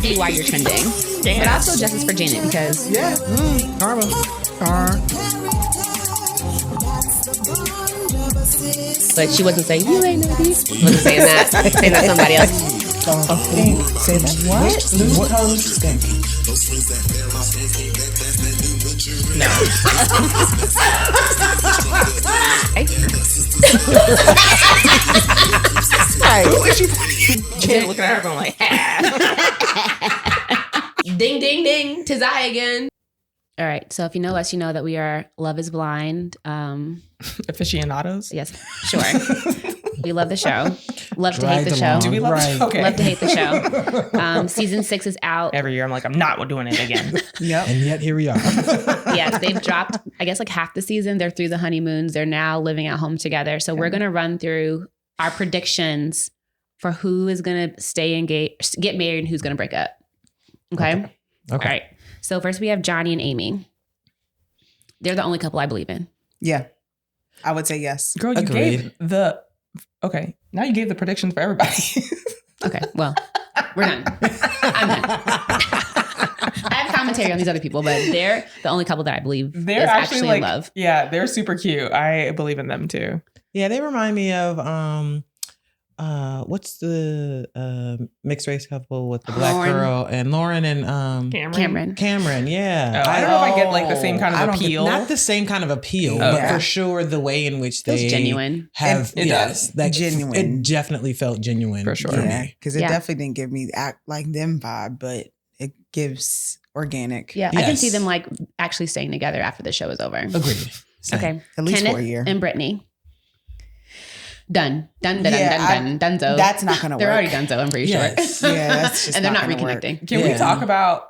be why you're trending. Damn. But also justice for Janet because Karma. but she wasn't saying you ain't no beast. She wasn't saying that. Saying that to somebody else. Say that. What? What colors stink? No. Who is she? Janet looking at her going like, Ding, ding, ding. 'Tis I again. All right. So if you know us, you know that we are Love is Blind. aficionados. Yes, sure. We love the show. Love to hate Dragged the show. along. Do we love Right. it? Okay. Love to hate the show. Season 6 is out. Every year I'm like, I'm not doing it again. Yep. And yet here we are. Yes, they've dropped, I guess, like half the season. They're through the honeymoons. They're now living at home together. So we're going to run through our predictions for who is going to stay engaged, get married, and who's going to break up. Okay? All right. So first we have Johnny and Amy. They're the only couple I believe in. Yeah. I would say yes. Girl, you Agreed. gave the... Okay, now you gave the predictions for everybody. Okay, well, we're done. I'm done. I have commentary on these other people, but they're the only couple that I believe They're is actually like, in love. Yeah, they're super cute. I believe in them too. Yeah, they remind me of what's the mixed race couple with the black Lauren. girl and Lauren and Cameron. Cameron, yeah. I don't know if I get like the same kind I of don't get- appeal. Not the same kind of appeal, Okay. but for sure the way in which Feels they genuine. have It yes, does. that Genuine. It definitely felt genuine For sure. Yeah. me. Because it Yeah. definitely didn't give me act like them vibe, but it gives organic. Yeah, I can Yes. see them like actually staying together after the show is over. Agreed. Same. Okay. At least Kenneth for a year. and Brittany. Done. Done, Yeah, donezo. That's not going to work. They're already donezo, I'm pretty Yes. sure. Yeah, that's just and they're not gonna work. reconnecting. Can we Yeah. talk about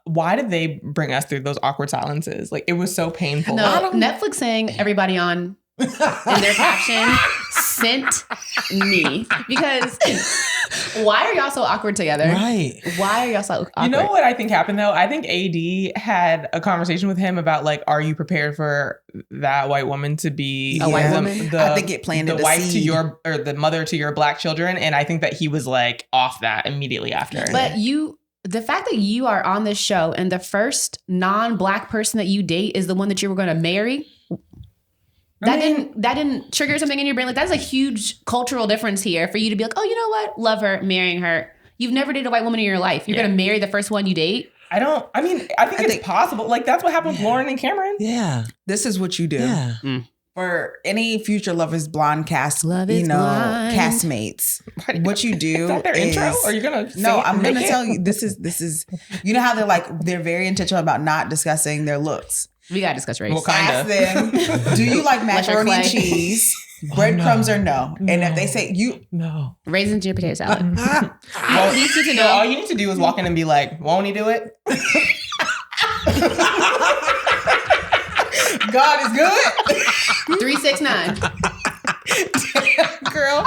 why did they bring us through those awkward silences? Like it was so painful. No, Netflix saying everybody on in their caption sent me because why are y'all so awkward together? Right. Why are y'all so awkward? You know what I think happened though? I think AD had a conversation with him about like, are you prepared for that white woman to be A white Yeah. woman? I think it planted the a wife to seed. your or the mother to your black children, and I think that he was like off that immediately after. But the fact that you are on this show and the first non-black person that you date is the one that you were going to marry, that didn't trigger something in your brain. Like that's a huge cultural difference here for you to be like, oh, you know what? Love her, marrying her. You've never dated a white woman in your life. You're going to marry the first one you date. I think it's possible. Like that's what happened with Lauren and Cameron. Yeah. This is what you do. Yeah. For any future Love is Blonde cast, Love is blind. castmates, what you do Is that their is intro? Are you gonna? no, I'm gonna tell you. This is. You know how they're very intentional about not discussing their looks. We got to discuss race. Well, kind Ask of. them, do you like macaroni and Clay. cheese, breadcrumbs or no? And if they say you, No. Raisins in your potato salad. I need you to No, all know. you need to do is walk in and be like, "Won't he do it?" God is good, 369. girl.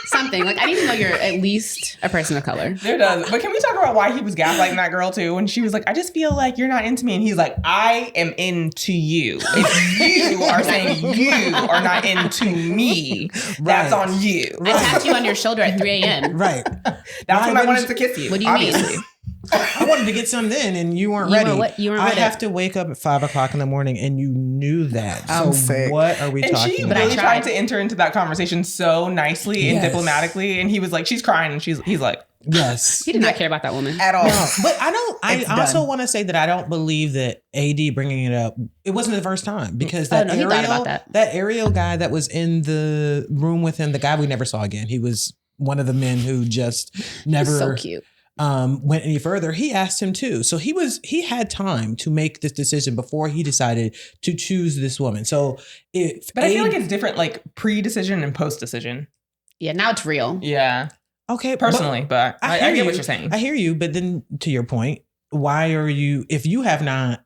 Something. Like I need to know you're at least a person of color. There does. But can we talk about why he was gaslighting that girl too? When she was like, I just feel like you're not into me. And he's like, I am into you. If you are saying you are not into me, that's Right. on you. I tapped you on your shoulder at 3 a.m. Right. That's when I wouldn't wanted you- to kiss you. What do you obviously. mean? I wanted to get some in and you weren't You ready. were what? You weren't I ready. have to wake up at 5:00 in the morning and you knew that. I'm so sick. what are we And talking she about? I really tried. tried to enter into that conversation so nicely and Yes. diplomatically. And he was like, she's crying. And he's like, Yes. He did not care about that woman. At all. No, but I It's also done. want to say that I don't believe that AD bringing it up, it wasn't the first time because that no, he thought about that. Ariel guy that was in the room with him, the guy we never saw again, he was one of the men who just never So cute. went any further. He asked him too. So he had time to make this decision before he decided to choose this woman. So but I feel like it's different, like pre-decision and post-decision. Yeah, now it's real. Yeah. okay, Personally, but I hear get what you. you're saying. I hear you, but then to your point, why are you, if you have not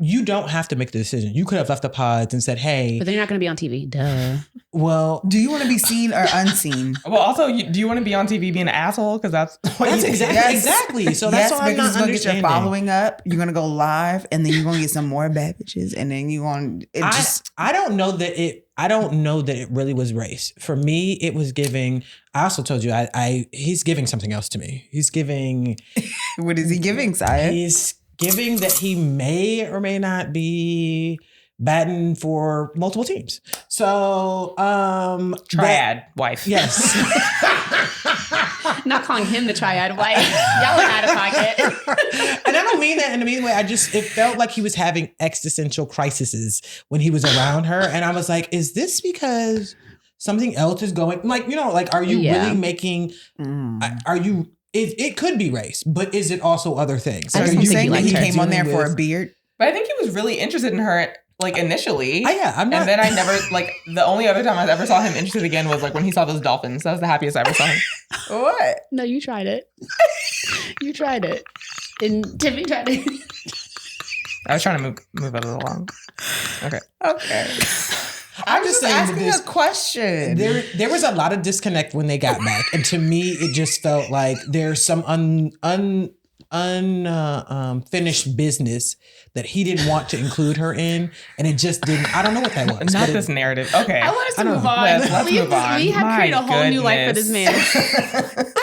you don't have to make the decision. You could have left the pods and said, hey. But then you're not going to be on TV. Duh. Well, Do you want to be seen or unseen? Well, also, do you want to be on TV being an asshole? Because that's what that's you exactly. So that's all I'm because not you're gonna get your understanding. following up. You're gonna go live, and then you're gonna get some more bad bitches, and then you're gonna. I don't know that it really was race. For me, it was giving. I also told you he's giving something else to me. He's giving. What is he giving, Saya? He's giving that he may or may not be batting for multiple teams. So triad wife. Yes. Not calling him the triad wife. Y'all are out of pocket. And I don't mean that in a mean way. It felt like he was having existential crises when he was around her. And I was like, is this because something else is going, like, are you really making, are you, it could be race, but is it also other things? So Like, are are you saying that he really came on there dealing for a with- beard? But I think he was really interested in her, like, initially. I'm not. And then I never, like, the only other time I ever saw him interested again was, like, when he saw those dolphins. That was the happiest I ever saw him. What? No, you tried it. You tried it. And Tiffany tried it. I was trying to move it along. Okay. I'm just just saying that asking this- a question. There was a lot of disconnect when they got back, and to me, it just felt like there's some unfinished business that he didn't want to include her in, and it just didn't. I don't know what that was. Not but this narrative. Okay. I want us to move on. Let's move on. We have My created a whole new life for this man.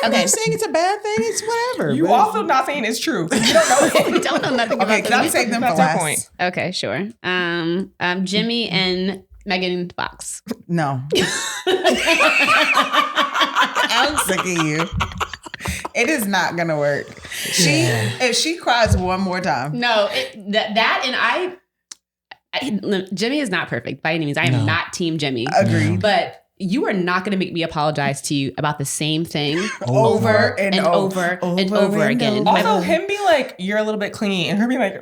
I'm not saying it's a bad thing. It's whatever. You but- also not saying it's true. You don't know We him. don't know nothing Okay, about can I this. save them for That's our last? point. Okay, sure. Jimmy and Megan Fox. No. I'm sick of you. It is not gonna work. If she cries one more time. No, that and I Jimmy is not perfect by any means. I am not team Jimmy. Agreed. But you are not going to make me apologize to you about the same thing Over and over and over over and again. over. Also, him be like, you're a little bit clingy, and her be like,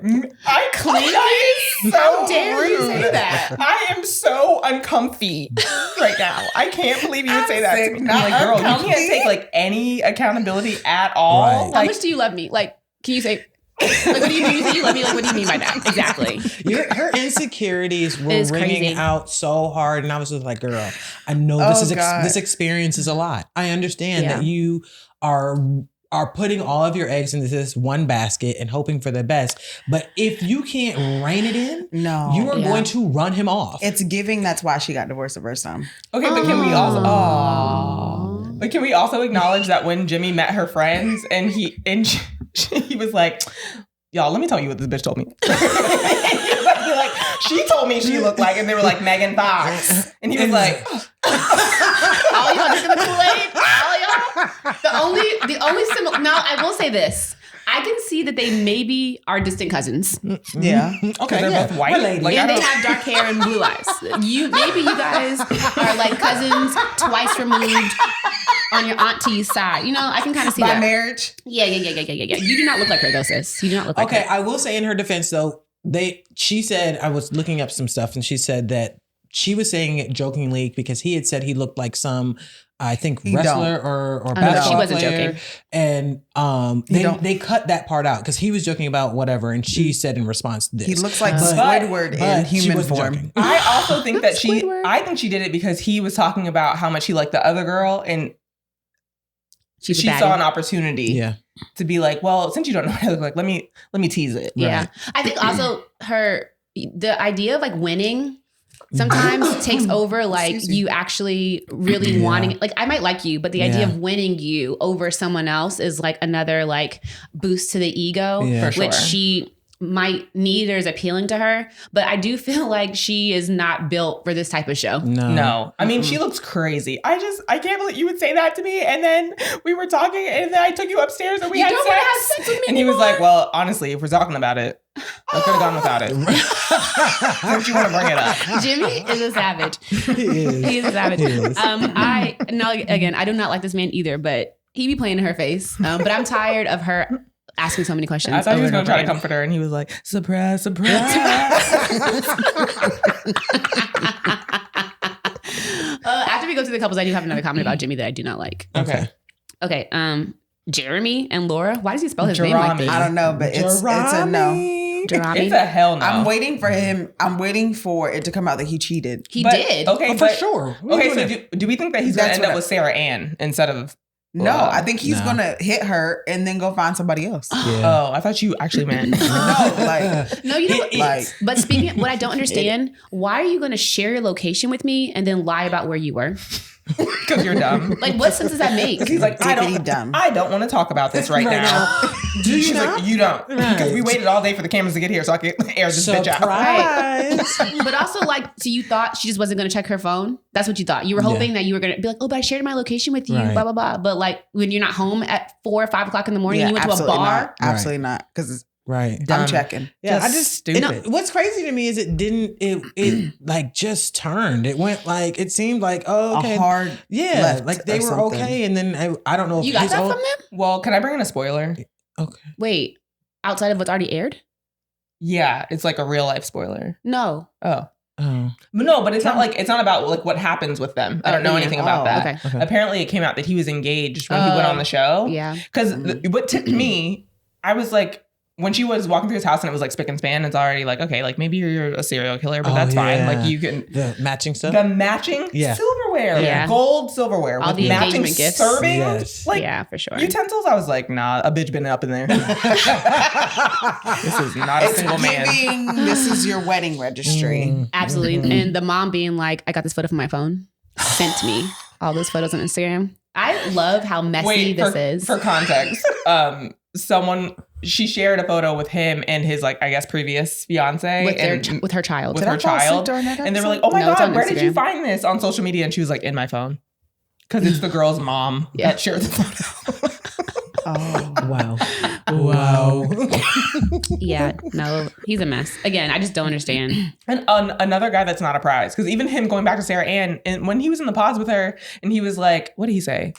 I clingy? So How dare you rude. say that? I am so uncomfy right now. I can't believe you would say that to me. I'm not like, girl, you uncomfy. can't take like any accountability at all. Right. How Like, much do you love me? Like, can you say, like, what do you say you love me? Like, what do you mean by that? Exactly. Her insecurities were It's ringing crazy. out so hard, and I was just like, "Girl, I know this experience is a lot. I understand that you are putting all of your eggs into this one basket and hoping for the best. But if you can't rein it in, No. you are going to run him off. It's giving. That's why she got divorced the first time. okay, but can we also but can we also acknowledge that when Jimmy met her friends and he was like, y'all, let me tell you what this bitch told me. He was like, she told me she looked like, and they were like Megan Fox. And he was like, All y'all drinking the Kool-Aid? All y'all? The only similar. Now, I will say this. I can see that they maybe are distant cousins. Yeah. okay, they're both white. Related. Like, I And they don't- have dark hair and blue eyes. Maybe you guys are like cousins twice removed on your auntie's side. You know, I can kind of see By that. marriage. Yeah. You do not look like her though, sis. You do not look like Okay, her. I will say in her defense though, she said, I was looking up some stuff, and she said that she was saying it jokingly because he had said he looked like some, I think, wrestler or basketball she wasn't player. joking. And they cut that part out because he was joking about whatever, and she said in response to this, He looks like But- Squidward in but she human wasn't form. joking. I also think that Squidward. I think she did it because he was talking about how much he liked the other girl, and She's a she baddie. saw an opportunity Yeah. to be like, well, since you don't know what I look like, let me tease it. Yeah. Right. I think also the idea of like winning sometimes takes over like Excuse me. you actually really Yeah. wanting, like I might like you, but the idea Yeah. of winning you over someone else is like another like boost to the ego, Yeah. For which sure. she might need or is appealing to her. But I do feel like she is not built for this type of show. No, I mean, she looks crazy. I can't believe you would say that to me. And then we were talking, and then I took you upstairs and we You had don't sex. want to have sex with me And he was anymore? like, well, honestly, if we're talking about it, I could have gone without it. Since you want to bring it up. Jimmy is a savage. He is. He is a savage. He is. I do not like this man either, but he be playing in her face. But I'm tired of her asking so many questions. I thought he was over going and to try to over comfort her, and he was like, surprise, surprise. After we go to the couples, I do have another comment about Jimmy that I do not like. Okay. Okay, Jeremy and Laura. Why does he spell his name like Jeremy. this? I don't know, but it's a no. Durrani? It's a hell no. I'm waiting for him. I'm waiting for it to come out that he cheated. He did. Okay, for sure. Okay, so do we think that he's going to That's end up what with Sarah Ann instead of... No, I think he's No. gonna hit her and then go find somebody else. Oh, I thought you actually meant... No, like No, you know what? like But speaking of what I don't understand, why are you going to share your location with me and then lie about where you were? Because you're dumb. Like, what sense does that make? Because he's like, diggity dumb. I don't want to talk about this right now. Do you She's not? like, you don't. Because we waited all day for the cameras to get here so I could air this bitch out. Surprise. But also, like, so you thought she just wasn't going to check her phone? That's what you thought. You were hoping that you were going to be like, oh, but I shared my location with you, Right. blah, blah, blah. But like, when you're not home at 4 or 5 o'clock in the morning, yeah, you went to a absolutely bar. not. Absolutely not. Because Right. I'm checking. Yeah, Just I just stupid. What's crazy to me is it like just turned. It went like it seemed like okay, A hard left like they or were something. okay, and then I don't know if You got his that old- from them? Well, can I bring in a spoiler? Okay. Wait, outside of what's already aired? Yeah, it's like a real life spoiler. No. Oh. Oh. No, but it's not about like what happens with them. I don't know yeah. anything about that. Okay. Apparently it came out that he was engaged when he went on the show. Yeah. Because what tipped me, I was like, when she was walking through his house and it was like spick and span, it's already like, okay, like maybe you're a serial killer, but Oh, that's fine. yeah. Like you can... The matching stuff. The matching silverware, Yeah. gold silverware, All with the matching engagement gifts. serving, Yes. like Yeah, for sure. utensils. I was like, nah, a bitch been up in there. This is not a It's single man. giving, this is your wedding registry. Absolutely. Mm-hmm. And the mom being like, I got this photo from my phone, sent me all those photos on Instagram. I love how messy this is. For context, she shared a photo with him and his like I guess previous fiance with and her child. with Did her I fall asleep child, during that and they were like, episode? "Oh my No, it's god, on where did you Instagram. find this on social media?" And she was like, "In my phone," because it's the girl's mom Yeah. that shared the photo. Oh. Wow. Wow. Yeah, no, he's a mess. Again, I just don't understand. And another guy that's not a prize, because even him going back to Sarah Ann, and when he was in the pods with her, and he was like, "What did he say?"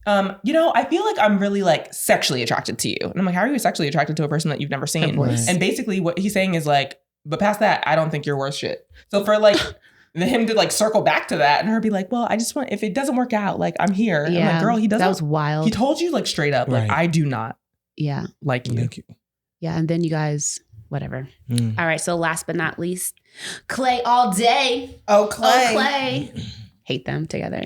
I feel like I'm really like sexually attracted to you. And I'm like, how are you sexually attracted to a person that you've never seen? voice. And basically what he's saying is like, but past that, I don't think you're worth shit. So for like him to like circle back to that and her be like, well, I just want, if it doesn't work out, like I'm here. Yeah, I'm like, girl, he doesn't. That was wild. He told you like straight up, like, Right. I do not Yeah. like you. Yeah. And then you guys, whatever. Mm. All right. So last but not least, Clay all day. Oh, Clay. Oh, Clay. Hate them together.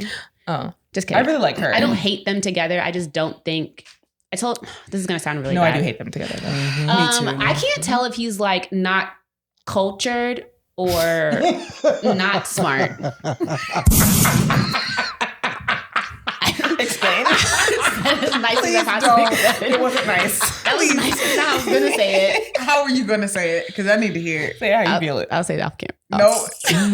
Oh, Just I kidding. really like her. I don't hate them together. I just don't think. This is going to sound really No, bad. I do hate them together though. Mhm. Me too. I can't tell if he's like not cultured or not smart. Explain. As nice as I Please possibly don't. could. It wasn't nice. That was nice as I was gonna say it. How are you gonna say it? Because I need to hear it. Say how you feel it. I'll say it off camera. No.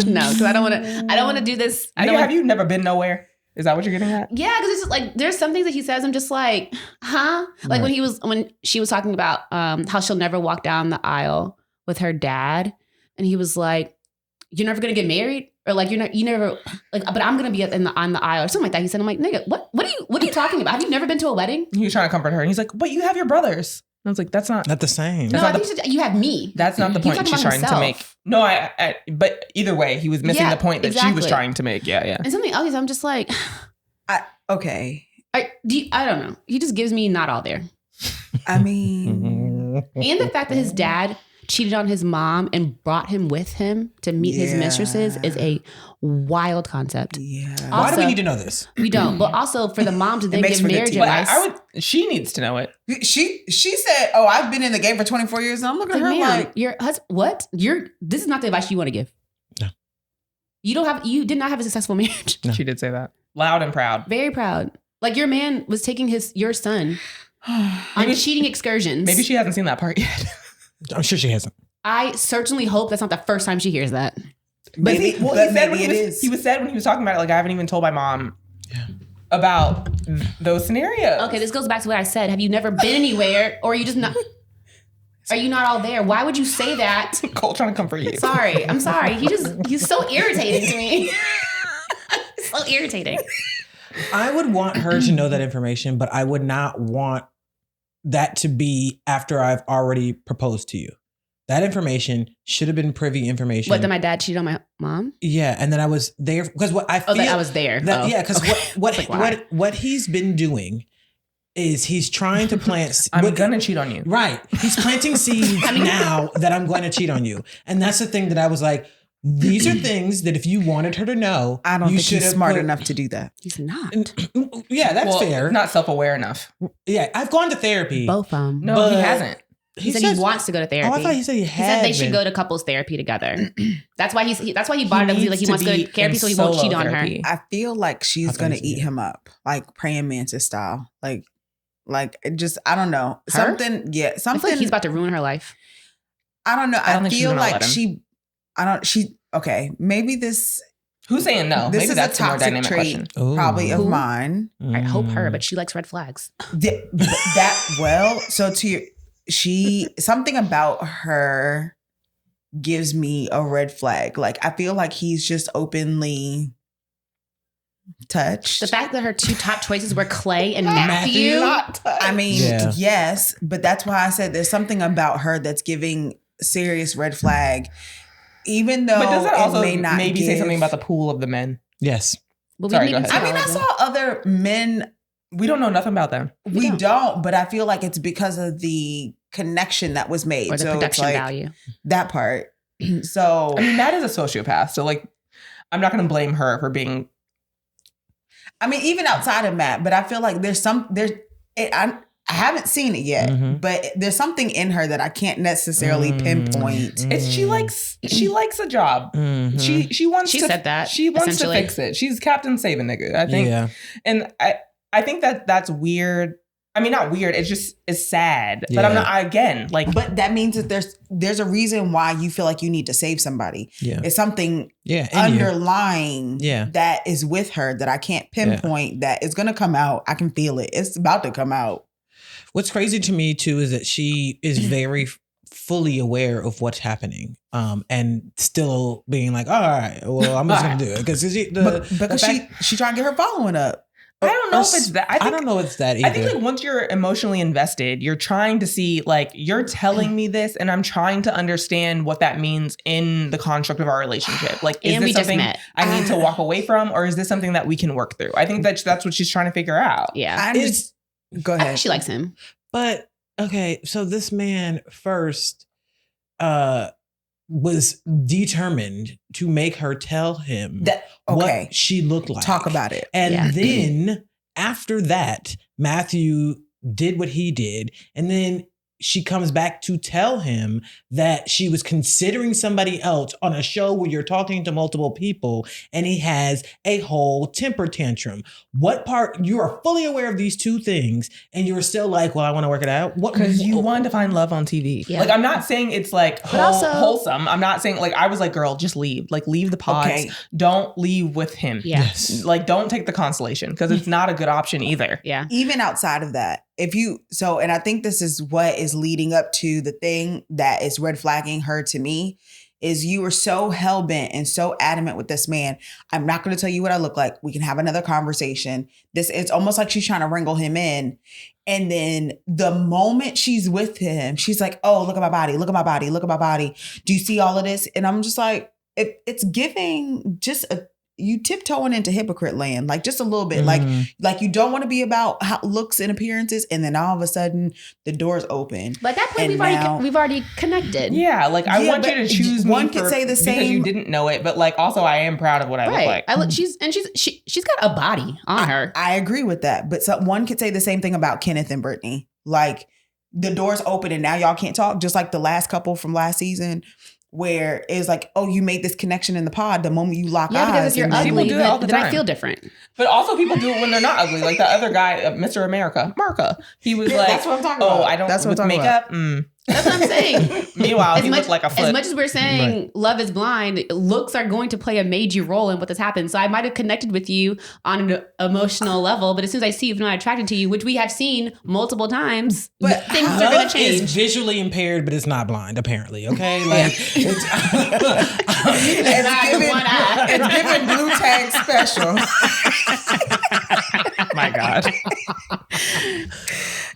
No, because I don't want to. I don't want to do this. I don't Have wanna, you never been nowhere? Is that what you're getting at? yeah, because it's just like there's some things that he says. I'm just like, huh? Like when she was talking about how she'll never walk down the aisle with her dad, and he was like, "You're never gonna get married." Or like you never like, but I'm gonna be on the aisle or something like that. He said, "I'm like, nigga, what are you talking about? Have you never been to a wedding?" He was trying to comfort her, and he's like, "But you have your brothers." And I was like, "That's not. Not the same. No, I think she said, you have me. That's not the He's point talking she's about trying to himself. make." No, I. But either way, he was missing Yeah, the point that she was exactly. trying to make. Yeah, yeah. And something else, I'm just like, Okay. I don't know. He just gives me not all there. I mean, And the fact that his dad cheated on his mom and brought him with him to meet his Yeah. mistresses is a wild concept. yeah. Why do we Also- need to know this? We don't. But also for the mom to then makes give for good marriage TV. But advice. I would. She needs to know it. She said, "Oh, I've been in the game for 24 years." And I'm looking Like, at her ma'am, like, your husband, what? This is not the advice you want to give. No. You did not have a successful marriage. No. She did say that loud and proud. Very proud. Like your man was taking your son on Maybe- cheating excursions. Maybe she hasn't seen that part yet. I'm sure she hasn't. I certainly hope that's not the first time she hears that. But maybe, he, well, but he said maybe when it he was, is. he was said when he was talking about it, like I haven't even told my mom Yeah. about those scenarios. Okay, this goes back to what I said. Have you never been anywhere, or are you just not? Are you not all there? Why would you say that? Cole trying to comfort you. Sorry, I'm sorry. He's so irritating to me. So irritating. I would want her to know that information, but I would not want that to be after I've already proposed to you. That information should have been privy information. What? That my dad cheated on my mom? Yeah, and then I was there because what I feel Oh, that I was there. that, Oh, yeah, because okay. what Like, why? what he's been doing is he's trying to plant. I'm gonna cheat on you. Right. He's planting seeds now that I'm going to cheat on you. And that's the thing that I was like, these are things that if you wanted her to know, I don't think he's smart enough to do that. He's not. Yeah, that's fair. Not self-aware enough. Yeah, I've gone to therapy. Both of them. No, he hasn't. He said he wants to go to therapy. Oh, I thought he said he He said they should go to couples therapy together. That's why he bought it up. He wants to go to therapy so he won't cheat on her. I feel like she's gonna eat him up, like praying mantis style. Like it just I don't know. Her? Something. Yeah, I something. feel like he's about to ruin her life. I don't know. I don't think she's feel gonna like let him. Okay, maybe this. Who's saying no? This Maybe is that's a a more toxic dynamic trait, question. probably of Who? mine. I hope her, but she likes red flags. So to your, something about her gives me a red flag. Like I feel like he's just openly touched. The fact that her two top choices were Clay and Matthew. I mean, Yeah. yes, but that's why I said there's something about her that's giving serious red flag. Even though But does that also it may not maybe say something about the pool of the men? Yes. Well, Sorry, we go didn't ahead. even I mean, I saw other men. We don't know nothing about them. We don't, but I feel like it's because of the connection that was made. or the so production it's like value. that part. So I mean, Matt is a sociopath, so like, I'm not going to blame her for being. I mean, even outside of Matt, but I feel like I haven't seen it yet, but there's something in her that I can't necessarily pinpoint. It's she likes a job. She wants. She to, said that, she wants to essentially. fix it. She's Captain Save a Nigga, I think. Yeah. And I think that's weird. I mean, not weird. It's sad. But I'm not. Again, like. But that means that there's a reason why you feel like you need to save somebody. Yeah. It's something underlying that is with her that I can't pinpoint that is going to come out. I can feel it. It's about to come out. What's crazy to me too is that she is very fully aware of what's happening, and still being like, "All right, well, I'm just gonna do it," because she trying to get her following up. I don't know if it's that. I don't know if it's that either. I think like once you're emotionally invested, you're trying to see like you're telling me this, and I'm trying to understand what that means in the construct of our relationship. Like, is this something I need to walk away from, or is this something that we can work through? I think that's what she's trying to figure out. Yeah, go ahead. She likes him, but okay. So this man first was determined to make her tell him what she looked like. Talk about it. And then after that, Matthew did what he did. And then she comes back to tell him that she was considering somebody else on a show where you're talking to multiple people, and he has a whole temper tantrum. What part, you are fully aware of these two things, and you're still like, well, I want to work it out? Because you wanted to find love on TV. Yeah. Like, I'm not saying it's like wholesome. I'm not saying like, I was like, girl, just leave. Like, leave the pods. Okay. Don't leave with him. Yes. Like, don't take the constellation, because it's not a good option either. Yeah. Even outside of that, and I think this is what is leading up to the thing that is red flagging her to me, is you were so hell-bent and so adamant with this man. I'm not going to tell you what I look like. We can have another conversation. It's almost like she's trying to wrangle him in. And then the moment she's with him, she's like, oh, look at my body. Look at my body. Look at my body. Do you see all of this? And I'm just like, it's giving just you tiptoeing into hypocrite land, like just a little bit, like you don't want to be about how looks and appearances, and then all of a sudden the door's open. But at that point, we've already connected. Yeah, like I want you to choose me. One could say the same because you didn't know it, but like also I am proud of what I look like. She's got a body on her. I agree with that, but one could say the same thing about Kenneth and Brittany. Like the door's open and now y'all can't talk, just like the last couple from last season. Where it's like, oh, you made this connection in the pod the moment you lock eyes. Because if you're ugly, do it all the then time. I feel different. But also people do it when they're not ugly. Like the other guy, Mr. America, he was like, that's what I'm talking about. Oh, I don't that's what with I'm makeup. That's what I'm saying. Meanwhile, he looked like a foot. As much as we're saying love is blind, looks are going to play a major role in what has happened. So I might have connected with you on an emotional level, but as soon as I see you, I'm not attracted to you, which we have seen multiple times, but things are going to change. It's visually impaired, but it's not blind, apparently. Okay, like it's giving blue tag special. My God.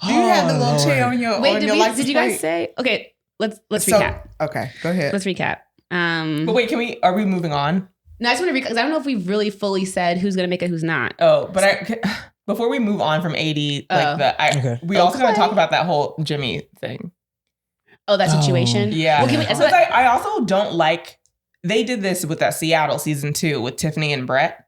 Do you have the little chair on your did you guys say? Okay, let's recap. Okay, go ahead. Let's recap. But wait, are we moving on? No, I just want to recap because I don't know if we've really fully said who's going to make it, who's not. Oh, but Before we move on from 80, Okay. we also got to talk about that whole Jimmy thing. Oh, that situation. Yeah. Well, Because I also don't like. They did this with that Seattle season 2 with Tiffany and Brett.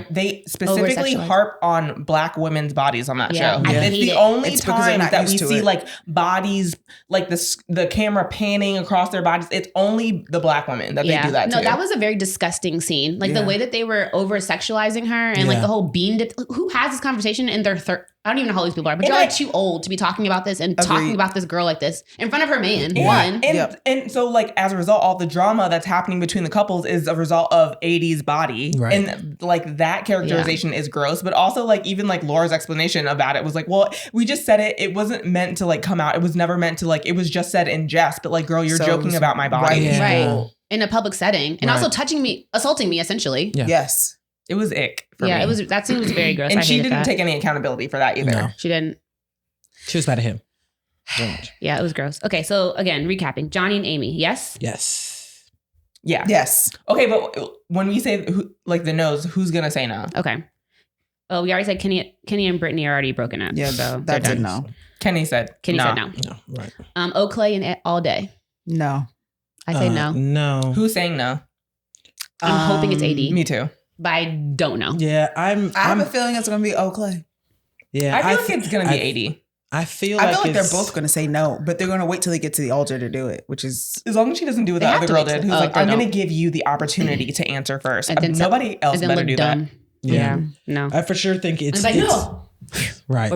They specifically harp on Black women's bodies on that show. I It's hate the it. only time that we see it. like bodies, like the camera panning across their bodies. It's only the Black women that they do that to. No, that was a very disgusting scene. Like the way that they were over sexualizing her and like the whole bean dip. Who has this conversation in their I don't even know how old these people are, but you're like too old to be talking about this and talking about this girl like this in front of her man. And so like as a result, all the drama that's happening between the couples is a result of 80s body. Right. And like that characterization is gross, but also like even like Laura's explanation about it was like, well, we just said it. It wasn't meant to like come out. It was never meant to like, it was just said in jest, but like, girl, you're joking about my body. Right. In a public setting and also assaulting me essentially. Yeah. Yes. It was ick for me. That scene was very gross. And she didn't take any accountability for that either. No. She didn't. She was mad at him. Very much. Yeah, it was gross. Okay, so again, recapping. Johnny and Amy, yes? Yes. Yeah. Yes. Okay, but when we say like the no's, who's going to say no? Okay. Oh, we already said Kenny and Brittany are already broken up. Yeah, so that's a no. Kenny said said no. No, right. Clay and All Day. No. I say no. No. Who's saying no? I'm hoping it's AD. Me too. But I don't know. Yeah, I have a feeling it's going to be Clay. Yeah, I feel like it's going to be 80. I feel like they're both going to say no, but they're going to wait till they get to the altar to do it, which is as long as she doesn't do what the other girl did, who's like, I'm going to give you the opportunity to answer first. And then nobody else better do that. Yeah, no. I for sure think it's like, no. Right.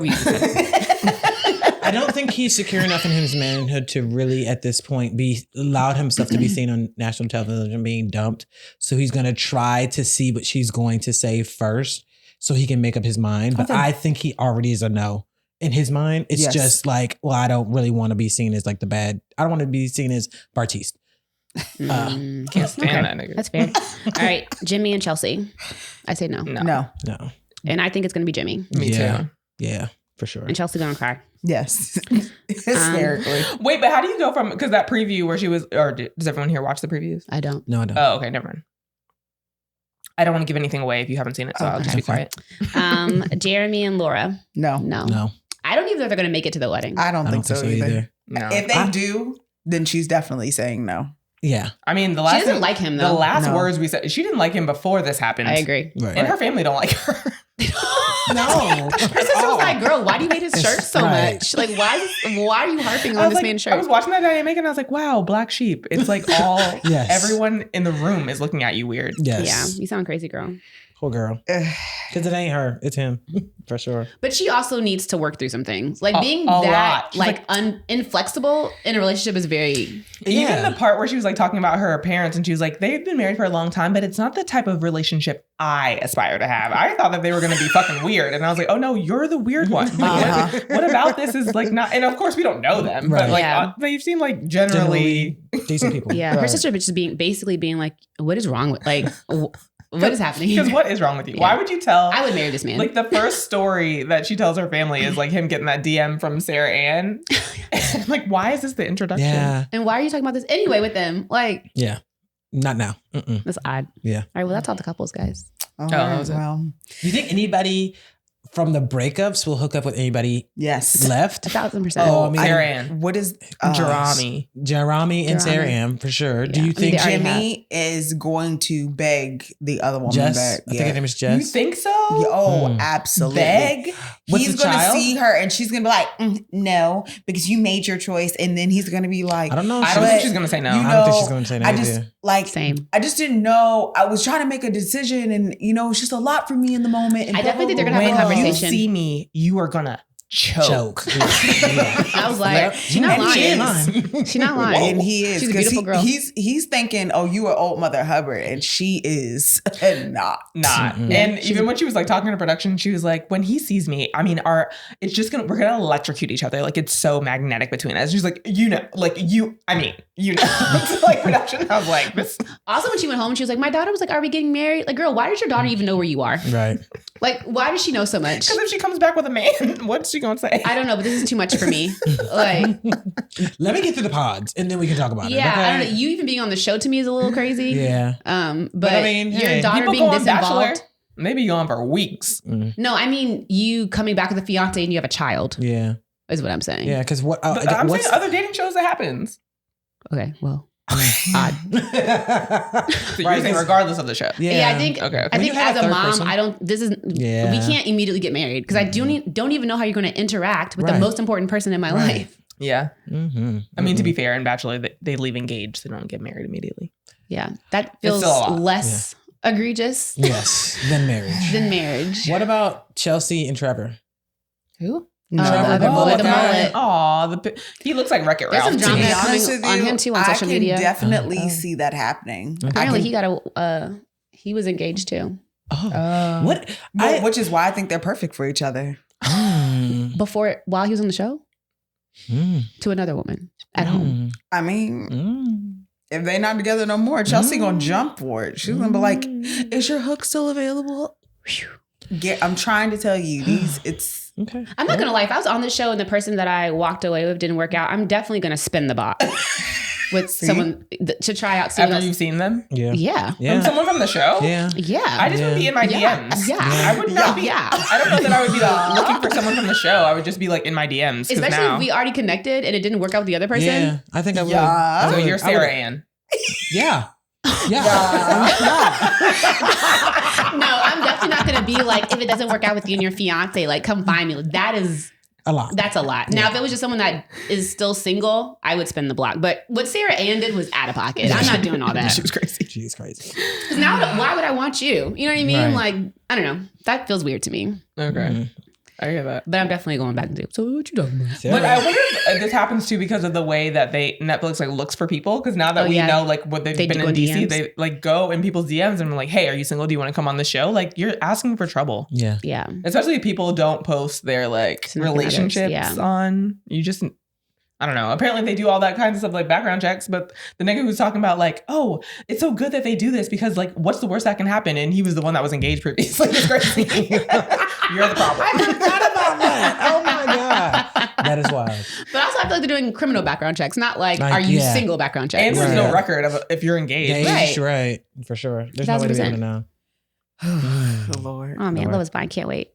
I don't think he's secure enough in his manhood to really, at this point, be allowed himself to be seen on national television being dumped. So he's going to try to see what she's going to say first so he can make up his mind. But I think he already is a no. In his mind, it's just like, well, I don't really want to be seen as like the bad. I don't want to be seen as Bartiste. Can't stand that nigga. That's fair. All right, Jimmy and Chelsea. I say no. No. And I think it's going to be Jimmy. Me too. Yeah, for sure. And Chelsea going to cry. Yes. Hysterically. Wait, but how do you go from, because that preview where she was, or does everyone here watch the previews? I don't. No, I don't. Oh, okay, never mind. I don't want to give anything away if you haven't seen it, so I'll just be quiet. Jeremy and Laura. No. I don't even know if they're going to make it to the wedding. I don't think so either. No. If they do, then she's definitely saying no. Yeah. I mean, she doesn't like him though. The last words we said, she didn't like him before this happened. I agree. Right. And her family don't like her. No. Her sister was like, girl, why do you hate his shirt so much? Like, why are you harping on this man's shirt? I was watching that dynamic and I was like, wow, black sheep. It's like all, everyone in the room is looking at you weird. Yes. Yeah, you sound crazy, girl. Poor girl. Because it ain't her. It's him. For sure. But she also needs to work through some things. Like being a that lot. like inflexible in a relationship is very... Even the part where she was like talking about her parents and she was like, they've been married for a long time, but it's not the type of relationship I aspire to have. I thought that they were going to be fucking weird. And I was like, oh no, you're the weird one. Like, what about this is like not... And of course we don't know them, but like they seem like generally decent people. Yeah. Her sister just basically being like, what is wrong with... Like... What is happening? Because what is wrong with you? Yeah. Why would you tell? I would marry this man. Like the first story that she tells her family is like him getting that DM from Sarah Ann. Like, why is this the introduction? Yeah. And why are you talking about this anyway with them? Like, yeah, not now. That's odd. Yeah. All right. Well, that's all the couples, guys. That was it. Do you think anybody from the breakups will hook up with anybody left? 1,000%. Oh, I mean, Sarah Ann. What is Jeremy and Sarah Ann for sure. Yeah. Do you think Jimmy is going to beg the other woman back? I think her name is Jess. You think so? Oh, absolutely. Beg? He's going to see her and she's going to be like, no, because you made your choice. And then he's going to be like, I don't know. I don't think she's going to say no. I don't think she's going to say no. I just I just didn't know. I was trying to make a decision and it's just a lot for me in the moment. And I definitely think they're going to have a conversation. When you see me, you are going to choke. Yeah. I was like, she's not lying. She's not lying. And he is. She's a beautiful girl. He's thinking, oh, you are old Mother Hubbard. And she is not. Mm-hmm. And even when she was like talking to production, she was like, when he sees me, I mean, we're going to electrocute each other. Like it's so magnetic between us. She's like, like like production. I was like, this. Also, when she went home, she was like, my daughter was like, are we getting married? Like, girl, why does your daughter even know where you are? Right. Like, why does she know so much? Because if she comes back with a man, what's she gonna say? I don't know, but this is too much for me. Like, let me get to the pods and then we can talk about it. Yeah, okay? I don't know. You even being on the show to me is a little crazy. Yeah. But I mean, your daughter being this involved. Maybe gone for weeks. No, I mean you coming back with a fiance and you have a child. Yeah. Is what I'm saying. Yeah, because what I'm saying other dating shows that happens. Okay, well, odd. So you're saying regardless of the show. Yeah, I think. Okay. I think as a mom, I don't. This is. Yeah. We can't immediately get married because I don't even know how you're going to interact with the most important person in my life. Yeah. I mean, to be fair, in Bachelor, they leave engaged. They don't get married immediately. Yeah, that feels less egregious. Yes, than marriage. What about Chelsea and Trevor? Who? No. The other boy, the mullet. Aw, he looks like Wreck-It There's Ralph. some drama coming on him too on social media. I can definitely see that happening. Apparently, he was engaged too. Oh, what? Which is why I think they're perfect for each other. While he was on the show, to another woman at home. I mean, if they're not together no more, Chelsea gonna jump for it. She's gonna be like, "Is your hook still available?" I'm trying to tell you, it's. Okay. I'm not gonna lie. If I was on the show and the person that I walked away with didn't work out, I'm definitely gonna spin the bot with someone to try out. After you've seen them, yeah. From someone from the show, yeah. I just would be in my DMs. Yeah, I would not be. I don't know that I would be looking for someone from the show. I would just be like in my DMs. Especially if we already connected and it didn't work out with the other person. Yeah, I think I would. So you're Sarah Ann. Yeah. Yeah. No, I'm definitely not going to be like, if it doesn't work out with you and your fiance, like, come find me. That is a lot. That's a lot. Now, if it was just someone that is still single, I would spin the block. But what Sarah Ann did was out of pocket. I'm not doing all that. She was crazy. She is crazy. Because now, why would I want you? You know what I mean? Like, I don't know. That feels weird to me. Okay. I hear that. But I'm definitely going back and do. So what you talking about? But I wonder if this happens too because of the way that Netflix like looks for people. Because now that we know like what they've been in DC, DMs. They like go in people's DMs and like, hey, are you single? Do you want to come on the show? Like you're asking for trouble. Yeah. Yeah. Especially if people don't post their like relationships on. You just I don't know. Apparently they do all that kinds of stuff like background checks, but the nigga who's talking about like, oh, it's so good that they do this because like, what's the worst that can happen? And he was the one that was engaged previously. It's crazy. You're the problem. I forgot about that. Oh my God. That is wild. But also I feel like they're doing criminal background checks, not like are you single background checks. And there's no record of if you're engaged. Right. For sure. There's no way to be able to know. Oh, Lord. Oh man, Love is Fine. Can't wait.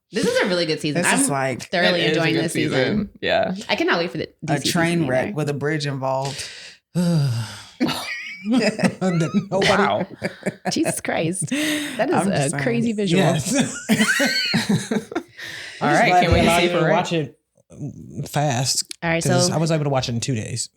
This is a really good season. I'm like thoroughly enjoying this season. Yeah. I cannot wait for the DC a train wreck with a bridge involved. Wow. Jesus Christ. That is a crazy visual. Yes. All right. Can't wait to see for watch it fast. All right. So I was able to watch it in 2 days.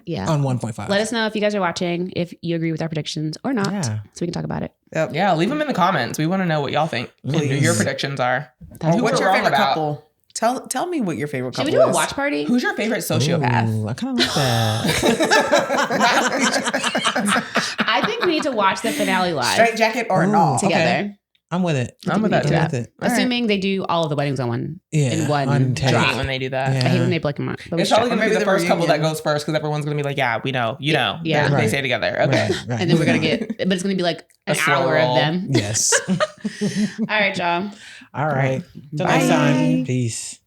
Yeah. On 1.5. Let us know if you guys are watching, if you agree with our predictions or not. Yeah. So we can talk about it. Yep. Yeah. Leave them in the comments. We want to know what y'all think. Please. Your predictions are. What's your favorite couple? Tell me what your favorite couple is. Should we do a watch party? Who's your favorite sociopath? Ooh, I kind of like that. I think we need to watch the finale live. Straight jacket or not together. Okay. I'm with it. I'm with that too. Assuming they do all of the weddings in one drop. I hate when they do that. Yeah. I hate when they black them out. It's probably going to be the first couple that goes first because everyone's going to be like, yeah, we know, you know. Yeah. They stay together. Okay. Right. And then we're going to but it's going to be like an hour of them. Yes. All right, y'all. All right. Till next time. Peace.